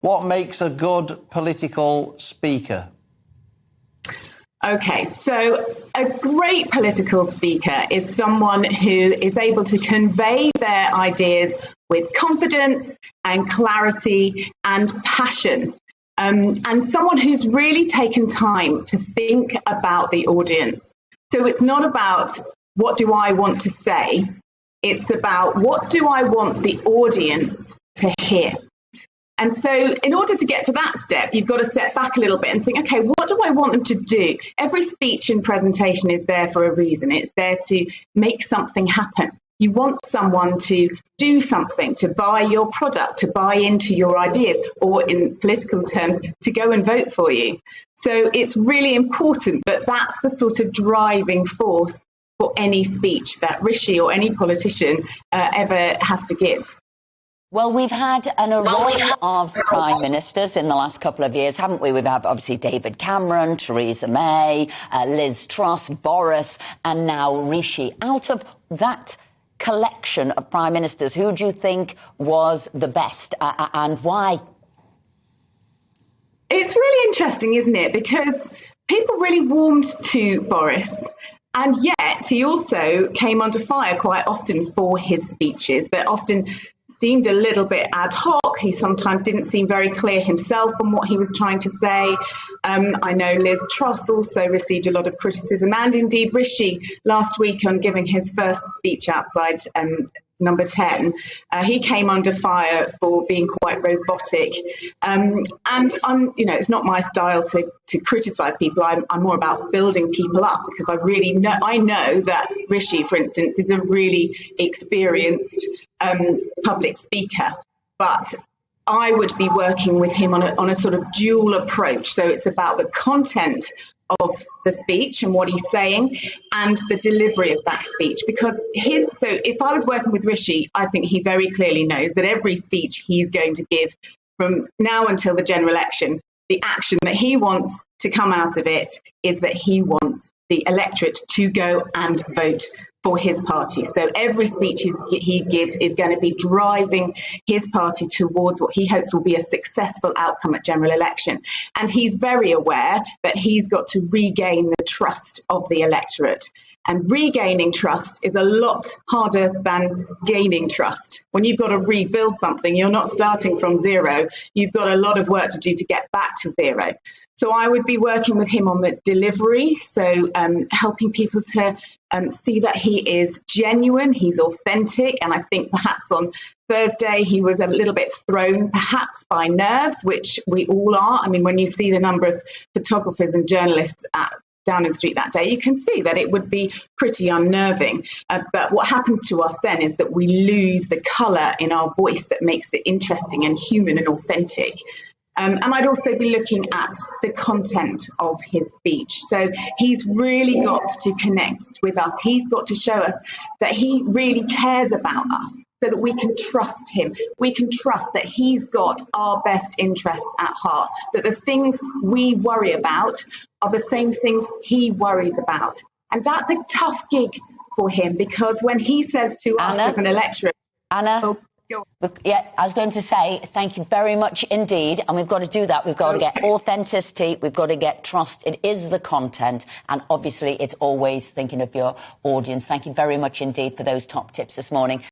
What makes a good political speaker? Okay, so a great political speaker is someone who is able to convey their ideas with confidence and clarity and passion. And someone who's really taken time to think about the audience. So it's not about what do I want to say, it's about what do I want the audience to hear. And so in order to get to that step, you've got to step back a little bit and think, okay, what do I want them to do? Every speech and presentation is there for a reason. It's there to make something happen. You want someone to do something, to buy your product, to buy into your ideas, or in political terms, to go and vote for you. So it's really important that that's the sort of driving force for any speech that Rishi or any politician ever has to give. Well, we've had an array of prime ministers in the last couple of years, haven't we? We've had obviously David Cameron, Theresa May, Liz Truss, Boris, and now Rishi. Out of that collection of prime ministers, who do you think was the best and why? It's really interesting, isn't it? Because people really warmed to Boris. And yet he also came under fire quite often for his speeches that often seemed a little bit ad hoc. He sometimes didn't seem very clear himself on what he was trying to say. I know Liz Truss also received a lot of criticism, and indeed Rishi last week on giving his first speech outside Number 10, he came under fire for being quite robotic. And it's not my style to criticise people. I'm more about building people up, because I know that Rishi, for instance, is a really experienced public speaker, but I would be working with him on a sort of dual approach. So it's about the content of the speech and what he's saying and the delivery of that speech, because so if I was working with Rishi, I think he very clearly knows that every speech he's going to give from now until the general election, the action that he wants to come out of it is that he wants the electorate to go and vote for his party. So every speech he gives is going to be driving his party towards what he hopes will be a successful outcome at general election. And he's very aware that he's got to regain the trust of the electorate. And regaining trust is a lot harder than gaining trust. When you've got to rebuild something, you're not starting from zero. You've got a lot of work to do to get back to zero. So I would be working with him on the delivery, so helping people to see that he is genuine, he's authentic, and I think perhaps on Thursday he was a little bit thrown perhaps by nerves, which we all are. I mean, when you see the number of photographers and journalists at Downing Street that day, you can see that it would be pretty unnerving. But what happens to us then is that we lose the colour in our voice that makes it interesting and human and authentic. And I'd also be looking at the content of his speech. So he's really got to connect with us. He's got to show us that he really cares about us, so that we can trust him. We can trust that he's got our best interests at heart, that the things we worry about are the same things he worries about. And that's a tough gig for him, because when he says to us as an electorate... Anna? Yeah, I was going to say, thank you very much indeed. And we've got to do that. We've got to get authenticity. We've got to get trust. It is the content. And obviously, it's always thinking of your audience. Thank you very much indeed for those top tips this morning.